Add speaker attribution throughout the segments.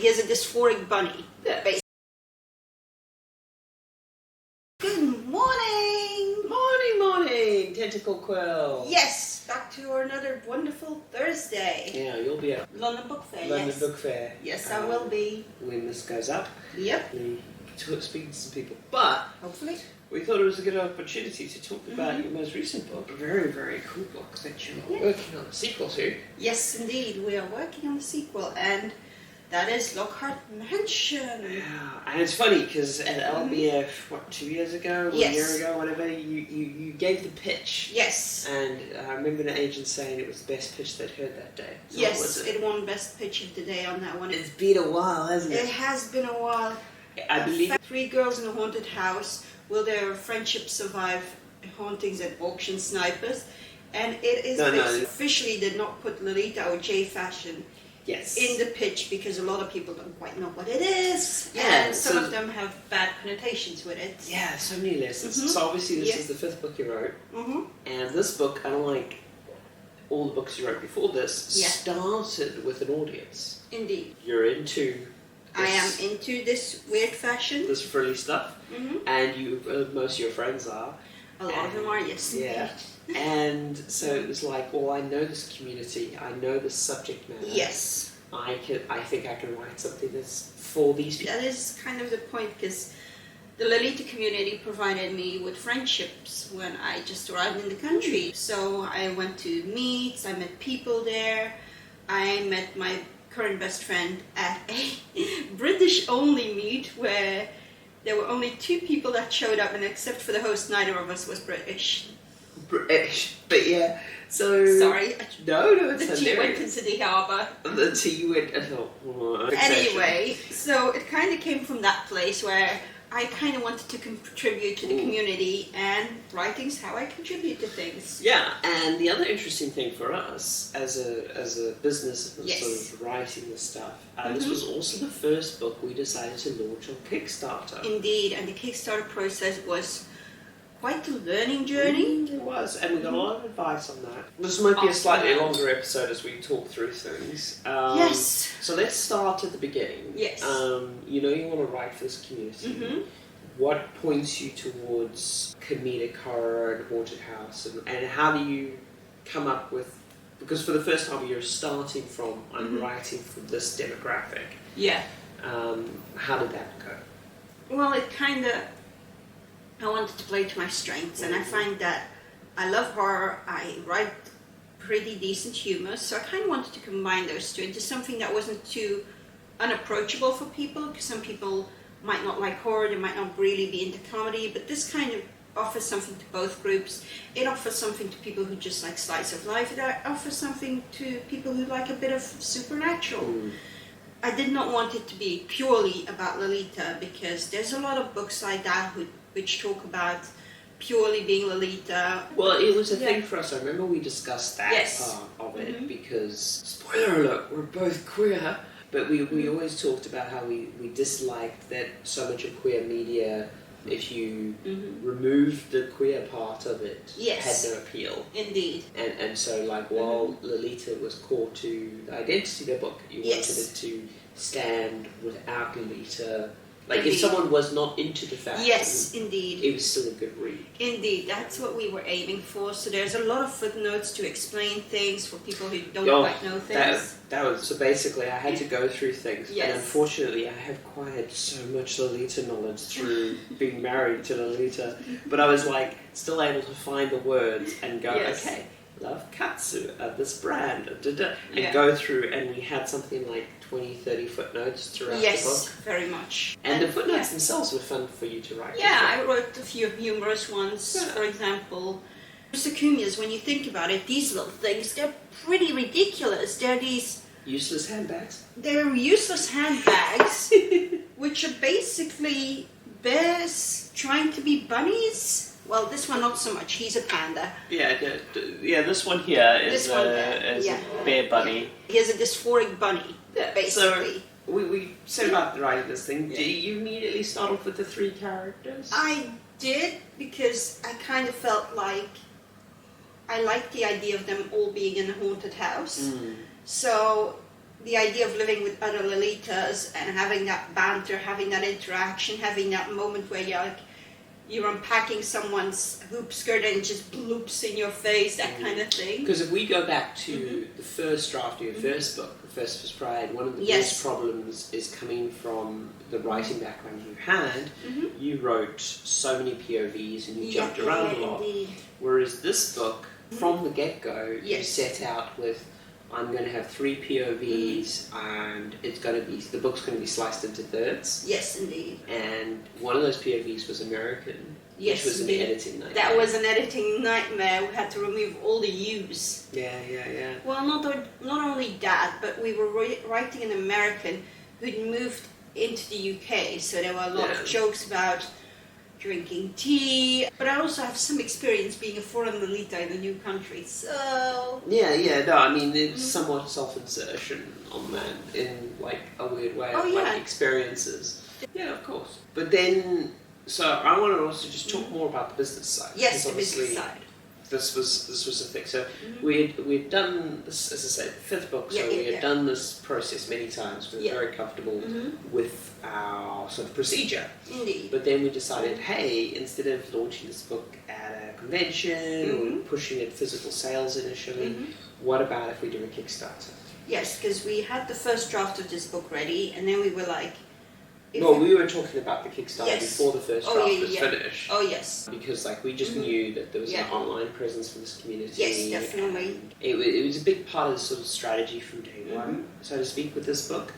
Speaker 1: He has a dysphoric bunny.
Speaker 2: Yeah.
Speaker 1: Good morning!
Speaker 2: Morning, Tentacle Quill.
Speaker 1: Yes, back to another wonderful Thursday.
Speaker 2: Yeah, you'll be at
Speaker 1: London Book Fair,
Speaker 2: London
Speaker 1: yes.
Speaker 2: Book Fair.
Speaker 1: Yes, I will be.
Speaker 2: When this goes up.
Speaker 1: Yep.
Speaker 2: Speaking to some people. But
Speaker 1: Hopefully.
Speaker 2: we thought it was a good opportunity to talk about your most recent book. A very, very cool book that you're working on a sequel to.
Speaker 1: Yes, indeed. We are working on the sequel, and that is Lockhart Mansion.
Speaker 2: Yeah, and it's funny because at LBF, 2 years ago, 1 year ago, whatever, you gave the pitch.
Speaker 1: Yes.
Speaker 2: And I remember the agent saying it was the best pitch they'd heard that day. So
Speaker 1: yes,
Speaker 2: what was
Speaker 1: it won Best Pitch of the Day on that one.
Speaker 2: It's been a while, hasn't it?
Speaker 1: It has been a while.
Speaker 2: I believe
Speaker 1: 3 girls in a haunted house. Will their friendship survive hauntings and auction snipers? And it is officially did not put Lolita or J Fashion in the pitch because a lot of people don't quite know what it is.
Speaker 2: Yeah,
Speaker 1: and some of them have bad connotations with it.
Speaker 2: Yeah, so many lessons. So obviously this is the 5th book you wrote. And this book, unlike all the books you wrote before this, started with an audience.
Speaker 1: Indeed.
Speaker 2: You're into
Speaker 1: I am into this weird fashion.
Speaker 2: This frilly stuff. And you, most of your friends are.
Speaker 1: A lot of them are, yes.
Speaker 2: Yeah. And so it was like, well, I know this community. I know this subject matter.
Speaker 1: Yes.
Speaker 2: I think I can write something that's for these people.
Speaker 1: That is kind of the point, because the Lolita community provided me with friendships when I just arrived in the country. So I went to meets, I met people there. I met my current best friend at a British-only meet where there were only 2 people that showed up, and except for the host, neither of us was British.
Speaker 2: But yeah, so...
Speaker 1: Sorry.
Speaker 2: No, it's
Speaker 1: the tea went into the harbour.
Speaker 2: The tea went...
Speaker 1: Anyway, so it kind of came from that place where I kind of wanted to contribute to the community, and writing's how I contribute to things.
Speaker 2: Yeah, and the other interesting thing for us as a business, sort of writing this stuff, this was also the first book we decided to launch on Kickstarter.
Speaker 1: Indeed, and the Kickstarter process was quite a learning journey.
Speaker 2: It was, and we got a lot of advice on that. This might be a slightly longer episode as we talk through things.
Speaker 1: Yes.
Speaker 2: So let's start at the beginning.
Speaker 1: Yes.
Speaker 2: You know you want to write for this community. What points you towards comedic horror and haunted house, and how do you come up with... Because for the first time you're starting from, I'm writing for this demographic.
Speaker 1: Yeah.
Speaker 2: How did that go?
Speaker 1: Well, it kind of... I wanted to play to my strengths, and I find that I love horror, I write pretty decent humor, so I kind of wanted to combine those two into something that wasn't too unapproachable for people, because some people might not like horror, they might not really be into comedy, but this kind of offers something to both groups. It offers something to people who just like slice of life, it offers something to people who like a bit of supernatural. I did not want it to be purely about Lolita, because there's a lot of books like that which talk about purely being Lolita.
Speaker 2: Well, it was a thing for us. I remember we discussed that part of it because, spoiler alert, we're both queer, but we always talked about how we disliked that so much of queer media, if you removed the queer part of it, had no appeal.
Speaker 1: Indeed.
Speaker 2: And so, like, while Lolita was core to the identity of the book, you wanted it to stand without Lolita. Like, if someone was not into the fact, it was still a good read.
Speaker 1: Indeed, that's what we were aiming for. So there's a lot of footnotes to explain things for people who don't quite know things.
Speaker 2: That was so basically I had to go through things, and unfortunately I have acquired so much Lolita knowledge through being married to Lolita, but I was like still able to find the words and go, okay, love katsu, this brand, and go through, and we had something like 20, 30 footnotes throughout the book.
Speaker 1: Yes, very much.
Speaker 2: And the footnotes themselves were fun for you to write.
Speaker 1: Yeah, I wrote a few humorous ones. For example, Sakumias, when you think about it, these little things, they're pretty ridiculous. They're these...
Speaker 2: Useless handbags?
Speaker 1: They're useless handbags, which are basically bears trying to be bunnies. Well, this one not so much. He's a panda.
Speaker 2: Yeah, this one here is a bear bunny.
Speaker 1: He has a dysphoric bunny, basically.
Speaker 2: So we said about writing this thing. Did you immediately start off with the 3 characters?
Speaker 1: I did, because I kind of felt like I liked the idea of them all being in a haunted house. So the idea of living with other Lolitas and having that banter, having that interaction, having that moment where you're unpacking someone's hoop skirt and it just bloops in your face, that kind of thing.
Speaker 2: Because if we go back to the first draft of your first book, The First Was Pride, one of the biggest problems is coming from the writing background you had. You wrote so many POVs and you jumped around a lot.
Speaker 1: Indeed.
Speaker 2: Whereas this book, from the get-go, you set out with, I'm going to have 3 POVs and the book's going to be sliced into thirds.
Speaker 1: Yes, indeed.
Speaker 2: And one of those POVs was American,
Speaker 1: yes,
Speaker 2: which was an editing nightmare.
Speaker 1: That was an editing nightmare. We had to remove all the U's.
Speaker 2: Yeah.
Speaker 1: Well, not only that, but we were writing an American who'd moved into the UK, so there were a lot of jokes about drinking tea, but I also have some experience being a foreign Lolita in a new country, so...
Speaker 2: No, I mean, it's somewhat self-insertion on that, in, like, a weird way of, like, experiences. Yeah, of course. But then, so I want to also just talk more about the business side.
Speaker 1: Yes, the business side.
Speaker 2: This was a thing. So we'd done this, as I said, 5th book. So we had done this process many times. We were very comfortable with our sort of procedure.
Speaker 1: Indeed.
Speaker 2: But then we decided, hey, instead of launching this book at a convention or pushing it physical sales initially, what about if we do a Kickstarter?
Speaker 1: Yes, because we had the first draft of this book ready, and then we were like,
Speaker 2: we were talking about the Kickstarter before the first draft was finished.
Speaker 1: Oh, yes.
Speaker 2: Because, like, we just knew that there was an online presence for this community.
Speaker 1: Yes, definitely.
Speaker 2: It was a big part of the sort of strategy from day one, so to speak, with this book.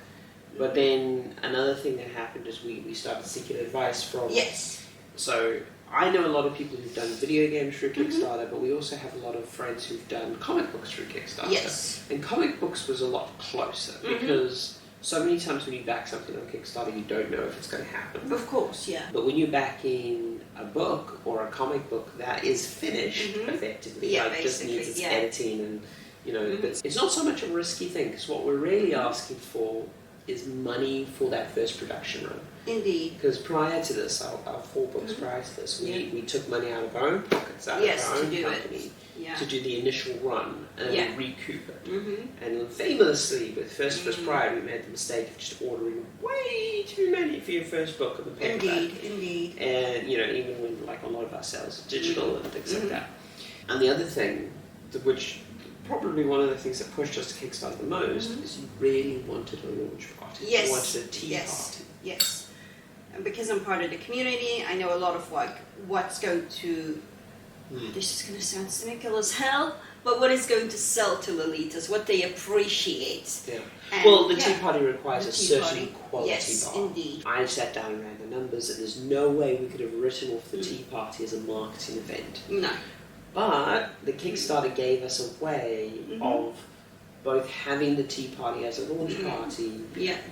Speaker 2: But then another thing that happened is we started seeking advice from...
Speaker 1: Yes.
Speaker 2: So I know a lot of people who've done video games through Kickstarter, but we also have a lot of friends who've done comic books through Kickstarter.
Speaker 1: Yes.
Speaker 2: And comic books was a lot closer because... So many times when you back something on Kickstarter, you don't know if it's going to happen.
Speaker 1: Of course, yeah.
Speaker 2: But when you're backing a book or a comic book that is finished effectively, like just needs its editing and, you know, it's not so much a risky thing because what we're really asking for is money for that first production run.
Speaker 1: Indeed.
Speaker 2: Because prior to this, our 4 books prior to this, we took money out of our own pockets, out of our own company. To do the initial run and then recoup it. And famously, with First Pride, we made the mistake of just ordering way too many for your first book of the paperback.
Speaker 1: Indeed.
Speaker 2: And, you know, even when, like, a lot of our sales are digital and things like that. And the other thing, which probably one of the things that pushed us to Kickstarter the most, is you really wanted a launch party.
Speaker 1: Yes.
Speaker 2: You wanted a tea party.
Speaker 1: Yes. And because I'm part of the community, I know a lot of, like, what's going to... This is going to sound cynical as hell, but what is going to sell to Lolitas, what they appreciate.
Speaker 2: Yeah.
Speaker 1: And,
Speaker 2: well, the tea party requires a certain quality
Speaker 1: yes,
Speaker 2: bar.
Speaker 1: Indeed.
Speaker 2: I sat down and ran the numbers, and there's no way we could have written off the tea party as a marketing event.
Speaker 1: No.
Speaker 2: But the Kickstarter gave us a way of both having the tea party as a launch party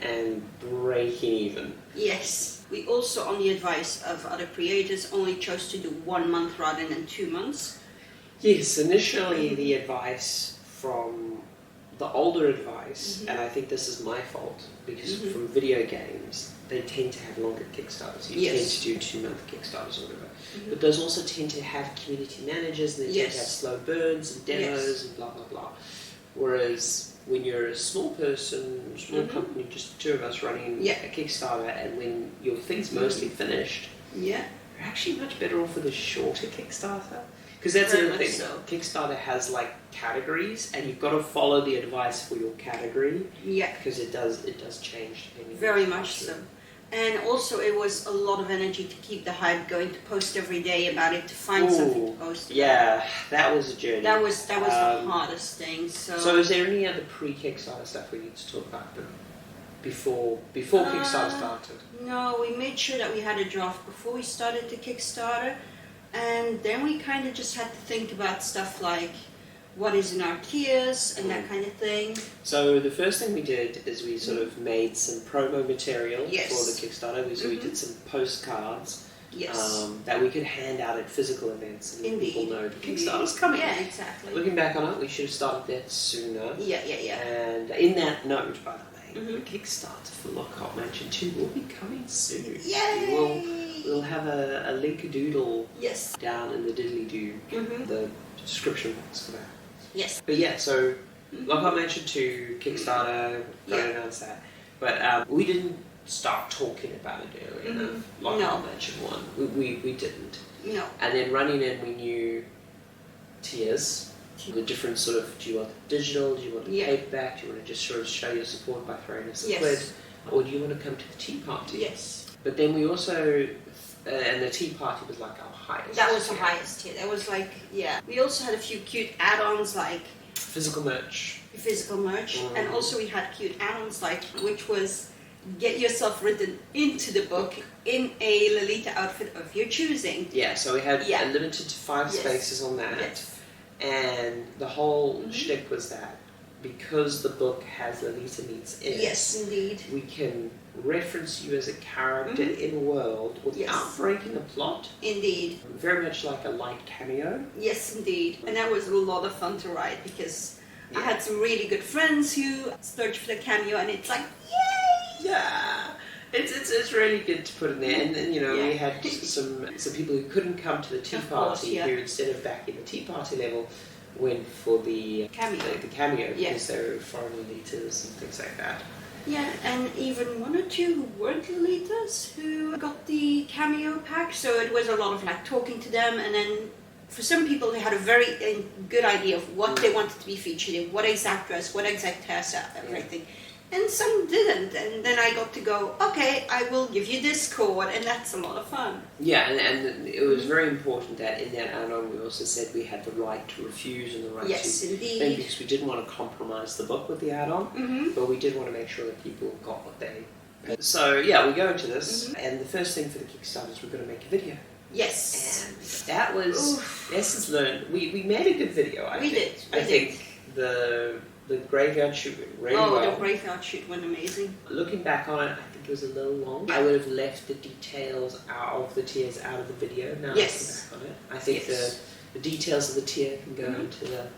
Speaker 2: and breaking even.
Speaker 1: Yes. We also, on the advice of other creators, only chose to do 1 month rather than 2 months.
Speaker 2: Yes, initially the advice from the older advice, and I think this is my fault, because from video games, they tend to have longer Kickstarters. You tend to do 2-month Kickstarters or whatever. But those also tend to have community managers, and they tend to have slow burns and demos and blah, blah, blah. Whereas when you're a small person, small company, just the 2 of us running a Kickstarter, and when your thing's mostly finished, you're actually much better off with a shorter Kickstarter. Because that's the other thing. So. Kickstarter has like categories, and you've got to follow the advice for your category. Yeah. Because it does change.
Speaker 1: Very much so. And also, it was a lot of energy to keep the hype going, to post every day about it, to find something to post about.
Speaker 2: Yeah, that was a journey.
Speaker 1: That was the hardest thing.
Speaker 2: So is there any other pre-Kickstarter stuff we need to talk about before Kickstarter started?
Speaker 1: No, we made sure that we had a draft before we started the Kickstarter, and then we kind of just had to think about stuff like what is in our tiers and that kind of thing. So
Speaker 2: the first thing we did is we sort of made some promo material for the Kickstarter. So we did some postcards that we could hand out at physical events and let people know the Kickstarter's coming.
Speaker 1: Yeah, exactly.
Speaker 2: Looking back on it, we should have started that sooner.
Speaker 1: Yeah.
Speaker 2: And in that note, by the way, the Kickstarter for Lockhart Mansion 2 will be coming soon.
Speaker 1: Yay!
Speaker 2: We'll have a link-a-doodle down in the diddly-doo, the description box for that.
Speaker 1: Yes.
Speaker 2: But yeah, so Lockhart Mansion 2, Kickstarter, got to announce that. But we didn't start talking about it early enough. Lockhart Mansion 1, we didn't.
Speaker 1: No.
Speaker 2: And then running in, we knew tiers, the different sort of, do you want the digital, do you want the paperback, do you want to just sort of show your support by throwing us a quid, or do you want to come to the tea party?
Speaker 1: Yes.
Speaker 2: But then we also, and the tea party was like our highest.
Speaker 1: That was the highest tier. That was like, We also had a few cute add-ons like
Speaker 2: physical merch.
Speaker 1: And also we had cute add-ons like, which was get yourself written into the book in a Lolita outfit of your choosing.
Speaker 2: Yeah, so we had limited to 5 spaces on that.
Speaker 1: Yes.
Speaker 2: And the whole shtick was that because the book has Lolita meets in it,
Speaker 1: yes, indeed,
Speaker 2: we can reference you as a character in a world without breaking the plot.
Speaker 1: Indeed.
Speaker 2: Very much like a light cameo.
Speaker 1: Yes, indeed. And that was a lot of fun to write because I had some really good friends who searched for the cameo, and it's like, yay!
Speaker 2: Yeah. It's really good to put in there, and then we had some people who couldn't come to the tea party who instead of backing the tea party level went for the cameo because they were foreign Lolitas and things like that.
Speaker 1: Yeah, and even 1 or 2 who weren't Lolitas who got the cameo pack, so it was a lot of like talking to them, and then for some people they had a very good idea of what they wanted to be featured in, what exact dress, what exact hairstyle, everything. And some didn't, and then I got to go, okay, I will give you this code, and that's a lot of fun.
Speaker 2: Yeah, and it was very important that in that add-on we also said we had the right to refuse and the right to...
Speaker 1: indeed.
Speaker 2: Because we didn't want to compromise the book with the add-on, but we did want to make sure that people got what they paid. So, we go into this, and the first thing for the Kickstarter is we're going to make a video.
Speaker 1: Yes.
Speaker 2: And that was lessons learned. We made a good video, I think. I think the graveyard shoot went really well.
Speaker 1: The graveyard shoot went amazing.
Speaker 2: Looking back on it, I think it was a little long. I would have left the details of the tiers out of the video. Now looking back on it, I think the details of the tier can go into the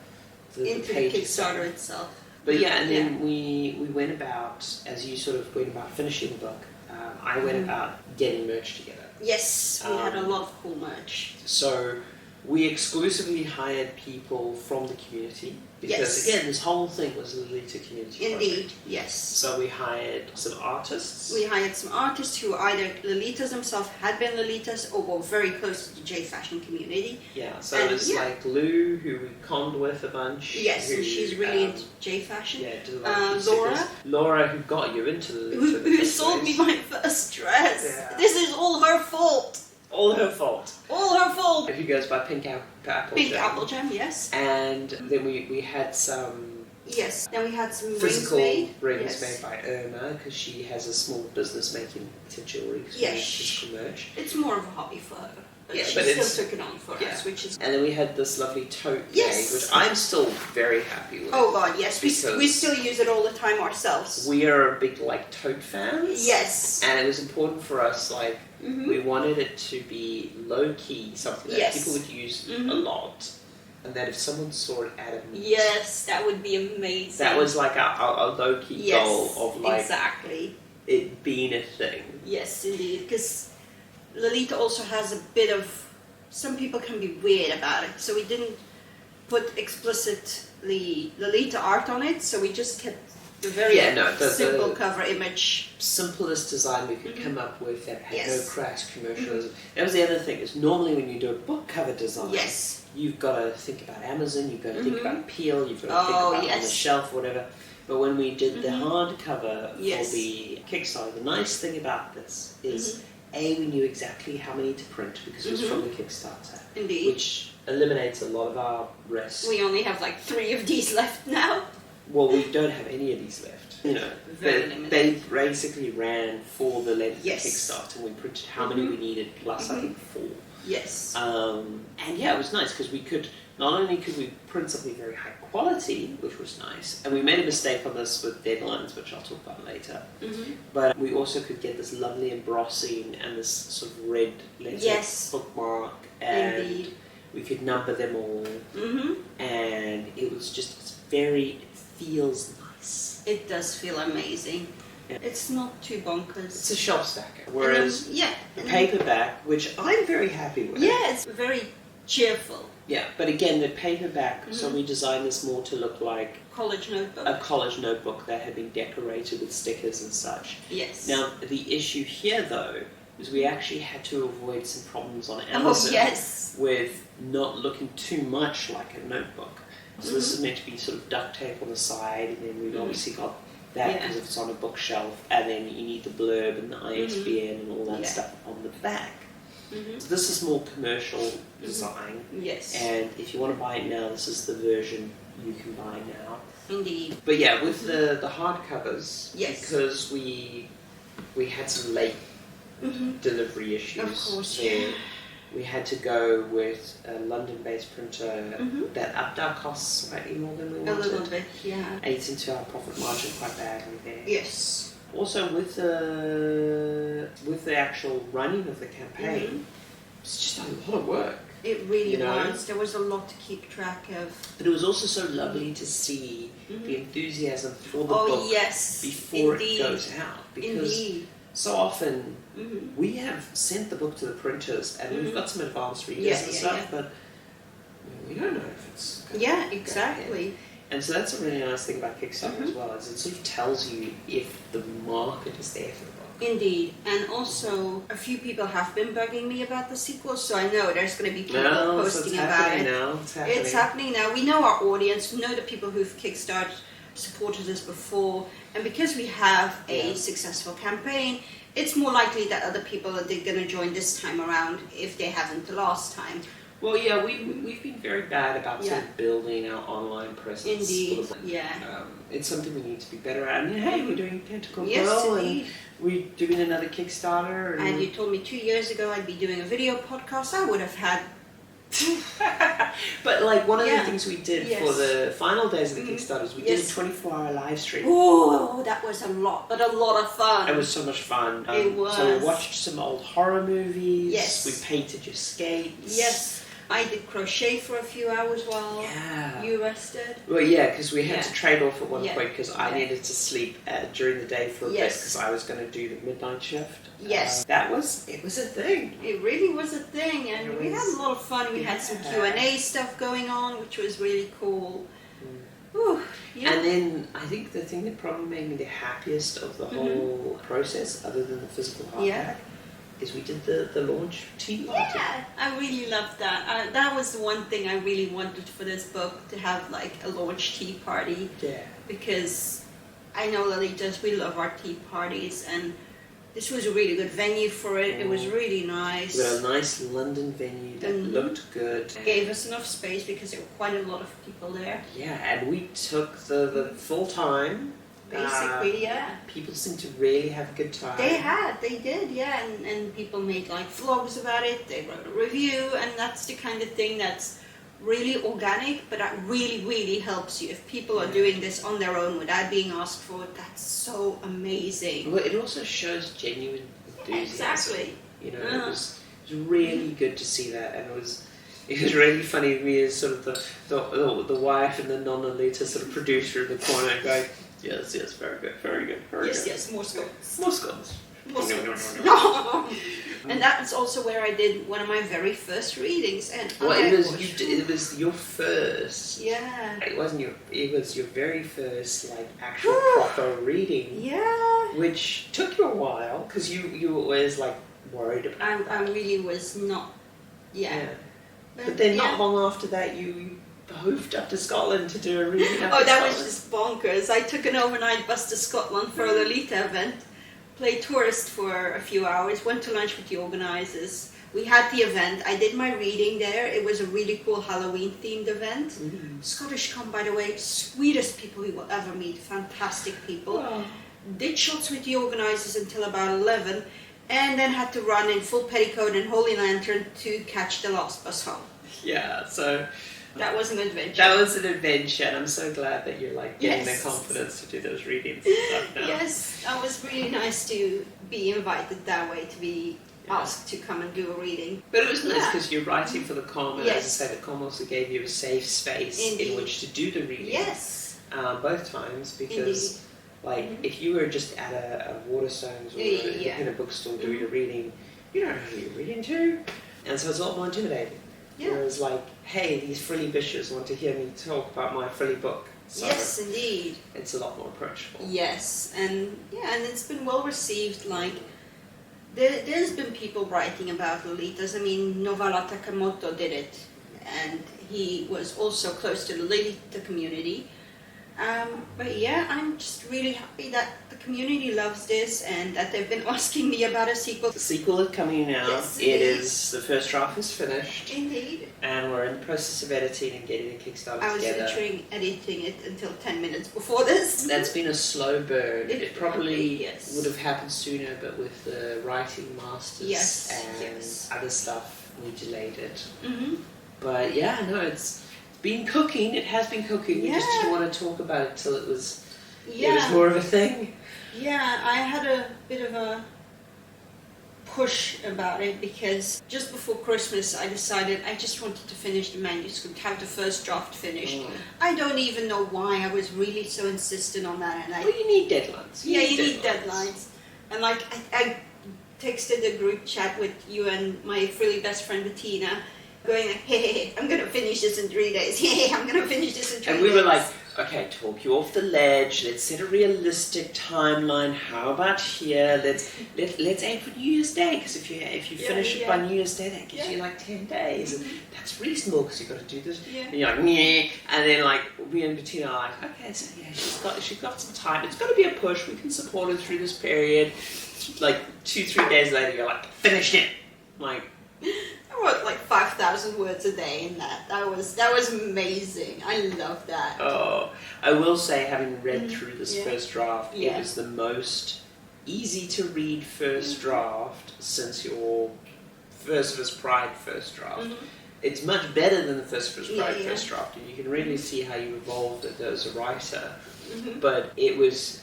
Speaker 2: page
Speaker 1: Kickstarter itself.
Speaker 2: But and then we went about, as you sort of went about finishing the book, I went about getting merch together.
Speaker 1: Yes, we had a lot of cool merch.
Speaker 2: So we exclusively hired people from the community. Because again, this whole thing was a Lolita community project.
Speaker 1: Indeed, yes.
Speaker 2: So we hired some artists.
Speaker 1: We hired some artists who either Lolitas themselves had been Lolitas or were very close to the J-fashion community.
Speaker 2: Yeah, so it was like Lou, who we conned with a bunch.
Speaker 1: Yes, and she's really into J-fashion.
Speaker 2: Yeah, did a lot of Laura, who got you into Lolita.
Speaker 1: Who sold me my first dress. Yeah. This is all her fault.
Speaker 2: All her fault.
Speaker 1: All her fault.
Speaker 2: Who goes by Pink Apple Jam.
Speaker 1: Pink Apple Jam, yes.
Speaker 2: And then we had some...
Speaker 1: Yes, then we had some
Speaker 2: physical
Speaker 1: rings
Speaker 2: made by Irma, because she has a small business making jewelry. Physical merch.
Speaker 1: It's more of a hobby for her. But she still took it on for us, which is...
Speaker 2: And then we had this lovely tote bag, which I'm still very happy with.
Speaker 1: Oh God, yes. We still use it all the time ourselves.
Speaker 2: We are big, tote fans.
Speaker 1: Yes.
Speaker 2: And it was important for us, we wanted it to be low-key, something that people would use a lot. And that if someone saw it at a meet...
Speaker 1: Yes, that would be amazing.
Speaker 2: That was our low-key goal of
Speaker 1: exactly.
Speaker 2: It being a thing.
Speaker 1: Yes, indeed. Because Lolita also has a bit of... Some people can be weird about it. So we didn't put explicitly Lolita art on it. So we just kept the very simple cover image.
Speaker 2: Simplest design we could come up with that had no crass commercialism. That was the other thing. Is normally when you do a book cover design... You've got to think about Amazon, you've got to think about Peel, you've got to think about on the shelf, whatever. But when we did the hardcover for the Kickstarter, the nice thing about this is, A, we knew exactly how many to print because it was from the Kickstarter.
Speaker 1: Indeed.
Speaker 2: Which eliminates a lot of our risk.
Speaker 1: We only have 3 of these left now.
Speaker 2: Well, we don't have any of these left.
Speaker 1: Very limited.
Speaker 2: They basically ran for the length of the Kickstarter, and we printed how many we needed, plus I think 4.
Speaker 1: Yes.
Speaker 2: And it was nice because we could, not only could we print something very high quality, which was nice, and we made a mistake on this with deadlines, which I'll talk about later, but we also could get this lovely embossing and this sort of red letter bookmark, and we could number them all, and it was just it feels nice.
Speaker 1: It does feel amazing. It's not too bonkers.
Speaker 2: It's a shelf stacker. Whereas
Speaker 1: the
Speaker 2: paperback, which I'm very happy with.
Speaker 1: Yeah, it's very cheerful.
Speaker 2: Yeah, but again, the paperback, so we designed this more to look like
Speaker 1: College notebook.
Speaker 2: a college notebook that had been decorated with stickers and such.
Speaker 1: Yes.
Speaker 2: Now, the issue here, though, is we actually had to avoid some problems on Amazon with not looking too much like a notebook. So this is meant to be sort of duct tape on the side, and then we've obviously got that because it's on a bookshelf, and then you need the blurb and the ISBN and all that stuff on the back. So this is more commercial design.
Speaker 1: Yes.
Speaker 2: And if you want to buy it now, this is the version you can buy now.
Speaker 1: Indeed.
Speaker 2: But yeah, with the hardcovers,
Speaker 1: yes,
Speaker 2: because we had some late delivery issues.
Speaker 1: Of course,
Speaker 2: we had to go with a London-based printer that upped our costs slightly more than we wanted.
Speaker 1: A little bit, yeah.
Speaker 2: Ate into our profit margin quite badly there.
Speaker 1: Yes.
Speaker 2: Also, with the actual running of the campaign, it's just a lot of work.
Speaker 1: It really was. There was a lot to keep track of.
Speaker 2: But it was also so lovely to see the enthusiasm for the book before it goes out. Because so often we have sent the book to the printers and we've got some advanced readers and stuff, but we don't know if it's going to
Speaker 1: exactly.
Speaker 2: And so that's a really nice thing about Kickstarter as well, is it sort of tells you if the market is there for the book.
Speaker 1: Indeed. And also, a few people have been bugging me about the sequel, so I know there's going to be people posting about it. It's happening now. We know our audience, we know the people who've Kickstarted supported us before, and because we have a successful campaign, it's more likely that other people are going to join this time around if they haven't the last time.
Speaker 2: Well, yeah, we've been very bad about sort of building our online presence.
Speaker 1: Indeed,
Speaker 2: it's something we need to be better at. I mean, hey, we're doing Tentacle
Speaker 1: Yes,
Speaker 2: Girl,
Speaker 1: indeed.
Speaker 2: and we're doing another Kickstarter.
Speaker 1: And you told me 2 years ago I'd be doing a video podcast. I would have had...
Speaker 2: But like one of the things we did for the final days of the Kickstarters, we did a 24-hour live stream.
Speaker 1: Oh, that was a lot of fun.
Speaker 2: It was so much fun.
Speaker 1: It was.
Speaker 2: So we watched some old horror movies.
Speaker 1: Yes.
Speaker 2: We painted your skates.
Speaker 1: Yes. I did crochet for a few hours while you rested.
Speaker 2: Well, yeah, because we had to trade off at one point because I needed to sleep during the day for a bit because I was going to do the midnight shift.
Speaker 1: Yes.
Speaker 2: It was a thing.
Speaker 1: It really was a thing, and we had a lot of fun. We had some Q&A stuff going on, which was really cool. Whew,
Speaker 2: And then I think the thing that probably made me the happiest of the whole process, other than the physical hardback, is we did the launch tea party.
Speaker 1: Yeah, I really loved that. That was the one thing I really wanted for this book, to have like a launch tea party.
Speaker 2: Yeah.
Speaker 1: Because I know Lolitas, we love our tea parties, and this was a really good venue for it. It was really nice.
Speaker 2: We had a nice London venue that looked good.
Speaker 1: It gave us enough space because there were quite a lot of people there.
Speaker 2: Yeah, and we took the full time.
Speaker 1: Basically,
Speaker 2: People seemed to really have a good time.
Speaker 1: They did, and people made like vlogs about it, they wrote a review, and that's the kind of thing that's really organic, but that really, really helps you. If people are doing this on their own without being asked for it, that's so amazing.
Speaker 2: Well, it also shows genuine enthusiasm.
Speaker 1: Exactly.
Speaker 2: You know, it was really good to see that, and it was really funny to me as sort of the wife and the non-Alita sort of producer in the corner going, yes, very good, very good, very good.
Speaker 1: Yes, more scones.
Speaker 2: More scones.
Speaker 1: No. And that's also where I did one of my very first readings. And
Speaker 2: it was your first.
Speaker 1: Yeah.
Speaker 2: It was your very first like actual proper reading.
Speaker 1: Yeah.
Speaker 2: Which took you a while because you were always like worried about.
Speaker 1: I really was not. Yeah.
Speaker 2: But then not long after that you hoofed up to Scotland to do a reading.
Speaker 1: That was just bonkers. I took an overnight bus to Scotland for a Lolita event, played tourist for a few hours, went to lunch with the organisers. We had the event. I did my reading there. It was a really cool Halloween themed event. Scottish Con, by the way, sweetest people you will ever meet. Fantastic people.
Speaker 2: Oh.
Speaker 1: Did shots with the organisers until about 11, and then had to run in full petticoat and holy lantern to catch the last bus home.
Speaker 2: Yeah, so
Speaker 1: that was an adventure.
Speaker 2: That was an adventure, and I'm so glad that you're like getting the confidence to do those readings and stuff now.
Speaker 1: Yes, that was really nice to be invited that way, to be asked to come and do a reading.
Speaker 2: But it was nice because you're writing for the Com, and as I say, the Com also gave you a safe space in which to do the reading.
Speaker 1: Yes.
Speaker 2: Both times, because like if you were just at a Waterstones or in a bookstore doing a reading, you don't know who you're reading to, and so it's a lot more intimidating.
Speaker 1: Yeah.
Speaker 2: Whereas like, hey, these frilly bitches want to hear me talk about my frilly book. So
Speaker 1: yes, indeed.
Speaker 2: it's a lot more approachable.
Speaker 1: Yes, and it's been well received. Like, there's been people writing about Lolitas. I mean, Novala Takamoto did it, and he was also close to the Lolita community. But yeah, I'm just really happy that the community loves this and that they've been asking me about a sequel.
Speaker 2: The sequel is coming out.
Speaker 1: Yes,
Speaker 2: it is, the first draft is finished.
Speaker 1: Indeed.
Speaker 2: And we're in the process of editing and getting the Kickstarter together.
Speaker 1: I was literally editing it until 10 minutes before this.
Speaker 2: That's been a slow burn. It probably
Speaker 1: yes.
Speaker 2: would have happened sooner, but with the writing masters
Speaker 1: yes.
Speaker 2: and
Speaker 1: yes.
Speaker 2: other stuff, we delayed it.
Speaker 1: Mm-hmm.
Speaker 2: But yeah, no, it's been cooking. It has been cooking. We just didn't want to talk about it till it was more of a thing.
Speaker 1: Yeah, I had a bit of a push about it because just before Christmas I decided I just wanted to finish the manuscript, have the first draft finished. I don't even know why I was really so insistent on that. And
Speaker 2: well, you need deadlines.
Speaker 1: You need deadlines. And like I texted a group chat with you and my really best friend Bettina, going like, hey, I'm gonna finish this in 3 days. Hey, I'm gonna finish this in 3 days.
Speaker 2: And we were like, okay, talk you off the ledge. Let's set a realistic timeline. How about here? Let's aim for New Year's Day, because if you finish it by New Year's Day, that gives you like 10 days, and that's reasonable because you've got to do this.
Speaker 1: Yeah.
Speaker 2: And you're like, meh. And then like we and Bettina are like, okay, so yeah, she's got some time. It's got to be a push. We can support her through this period. Like 2-3 days later, you're like, finished it. Like.
Speaker 1: I wrote like 5,000 words a day in that. That was amazing. I love that.
Speaker 2: Oh, I will say, having read through this first draft, it was the most easy to read first draft since your First Pride first draft. It's much better than the First Pride first draft, and you can really see how you evolved it as a writer. But it was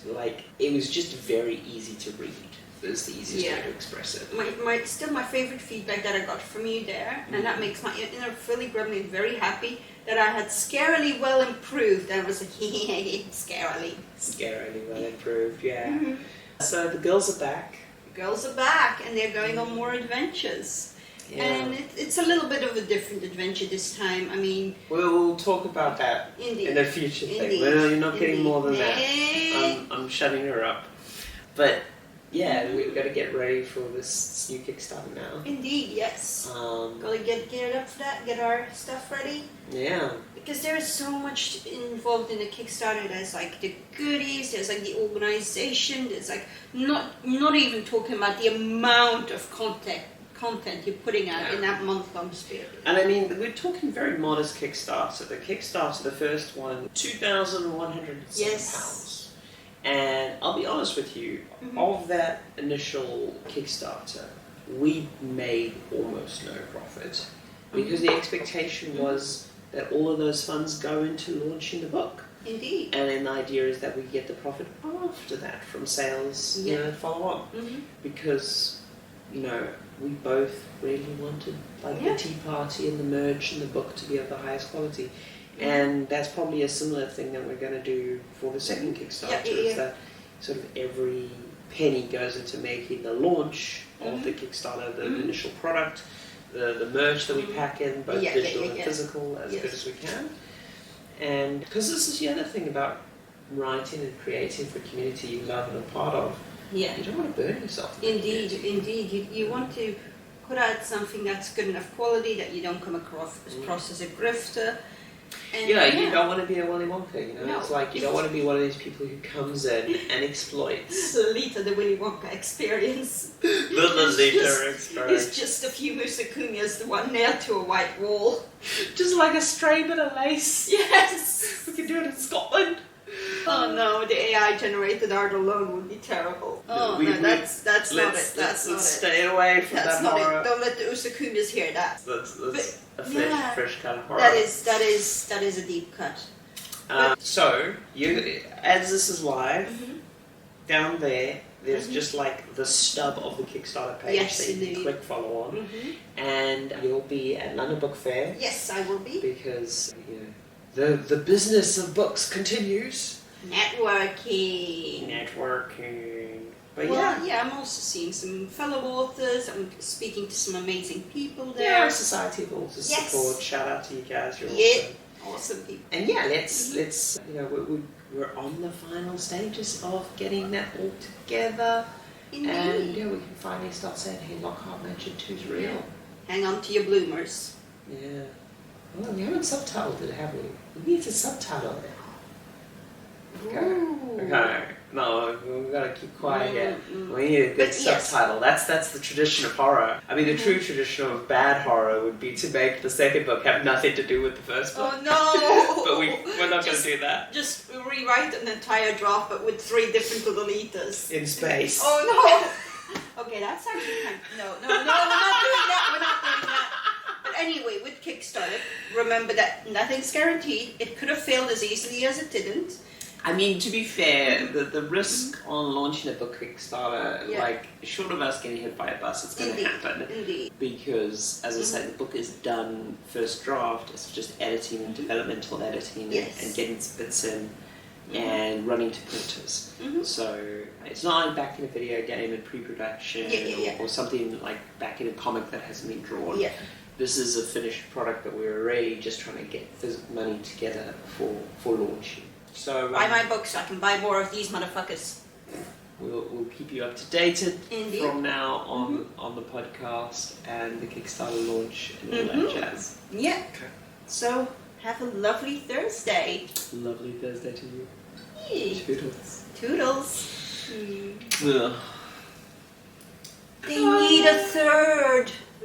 Speaker 2: just very easy to read. Is the easiest way to express it.
Speaker 1: My favorite feedback that I got from you there, and that makes my inner Philly gremlin very happy, that I had scarily well improved. And I was like,
Speaker 2: Scarily well improved, yeah. So the girls are back.
Speaker 1: The girls are back, and they're going on more adventures.
Speaker 2: Yeah.
Speaker 1: And it's a little bit of a different adventure this time. I mean,
Speaker 2: we'll talk about that in a future thing. Well, you're not getting more than that. I'm shutting her up. But yeah, we've got to get ready for this new Kickstarter now.
Speaker 1: Indeed, yes. Gotta get it up for that, get our stuff ready.
Speaker 2: Yeah.
Speaker 1: Because there is so much involved in the Kickstarter. There's like the goodies, there's like the organization, there's like not even talking about the amount of content you're putting out in that month-long period.
Speaker 2: And I mean, we're talking very modest Kickstarter. The Kickstarter, the first one, £2,107. And I'll be honest with you, of that initial Kickstarter, we made almost no profit. Because the expectation was that all of those funds go into launching the book.
Speaker 1: Indeed.
Speaker 2: And then the idea is that we get the profit after that from sales, follow on. Because, we both really wanted the tea party and the merch and the book to be of the highest quality. And that's probably a similar thing that we're going to do for the second Kickstarter, is that sort of every penny goes into making the launch of the Kickstarter, the initial product, the merch that we pack in, both digital and physical, as good as we can. And because this is the other thing about writing and creating for a community you love and are part of, you don't want to burn yourself.
Speaker 1: Indeed. You want to put out something that's good enough quality, that you don't come across as a grifter. And
Speaker 2: you don't want to be a Willy Wonka,
Speaker 1: No.
Speaker 2: It's like you don't want to be one of these people who comes in and exploits.
Speaker 1: Lolita, the Willy Wonka experience.
Speaker 2: The Lolita experience.
Speaker 1: It's just a few musakunyas, the one nailed to a white wall.
Speaker 2: Just like a stray bit of lace.
Speaker 1: Yes!
Speaker 2: We can do it in Scotland.
Speaker 1: Oh no, the AI generated art alone would be terrible. That's not it. That's not it.
Speaker 2: Stay away from that horror.
Speaker 1: Don't let the usakunyas hear that.
Speaker 2: That's a fresh kind of horror.
Speaker 1: That is a deep cut.
Speaker 2: So, as this is live, down there's just like the stub of the Kickstarter page that you can click follow on, and you'll be at London Book Fair.
Speaker 1: Yes, I will be.
Speaker 2: Because the business of books continues.
Speaker 1: Networking.
Speaker 2: But
Speaker 1: well, yeah, I'm also seeing some fellow authors. I'm speaking to some amazing people there.
Speaker 2: Yeah, our Society of Authors
Speaker 1: Yes.
Speaker 2: support. Shout out to you guys. You're
Speaker 1: Awesome people.
Speaker 2: And yeah, let's you know we're on the final stages of getting that all together.
Speaker 1: Indeed.
Speaker 2: And yeah, we can finally start saying, hey, Lockhart Mansion 2's real.
Speaker 1: Hang on to your bloomers.
Speaker 2: Yeah. Well, we haven't subtitled it, have we? We need to subtitle it. Okay. No, we've got to keep quiet here. We need a good subtitle. Yes. That's the tradition of horror. I mean, the true tradition of bad horror would be to make the second book have nothing to do with the first book.
Speaker 1: Oh no!
Speaker 2: But we're not going to do that.
Speaker 1: Just rewrite an entire draft, but with 3 different Lolitas.
Speaker 2: In space.
Speaker 1: Oh no! Okay, that's actually kind of... No, we're not doing that. We're not doing that. But anyway, with Kickstarter, remember that nothing's guaranteed. It could have failed as easily as it didn't.
Speaker 2: I mean, to be fair, the risk on launching a book Kickstarter, like, short of us getting hit by a bus, it's going to happen.
Speaker 1: Indeed.
Speaker 2: Because, as I said, the book is done first draft. It's just editing and developmental editing and getting bits in and running to printers. So it's not like back in a video game in pre-production or something like back in a comic that hasn't been drawn.
Speaker 1: Yeah.
Speaker 2: This is a finished product that we're already just trying to get money together for launching. So
Speaker 1: buy my books so I can buy more of these motherfuckers.
Speaker 2: We'll keep you up to date
Speaker 1: Indeed.
Speaker 2: from now on the podcast and the Kickstarter launch and all that jazz.
Speaker 1: Yeah.
Speaker 2: Okay.
Speaker 1: So have a lovely Thursday.
Speaker 2: Lovely Thursday to you.
Speaker 1: Yay.
Speaker 2: Toodles.
Speaker 1: Toodles.
Speaker 2: Ugh.
Speaker 1: They need a third.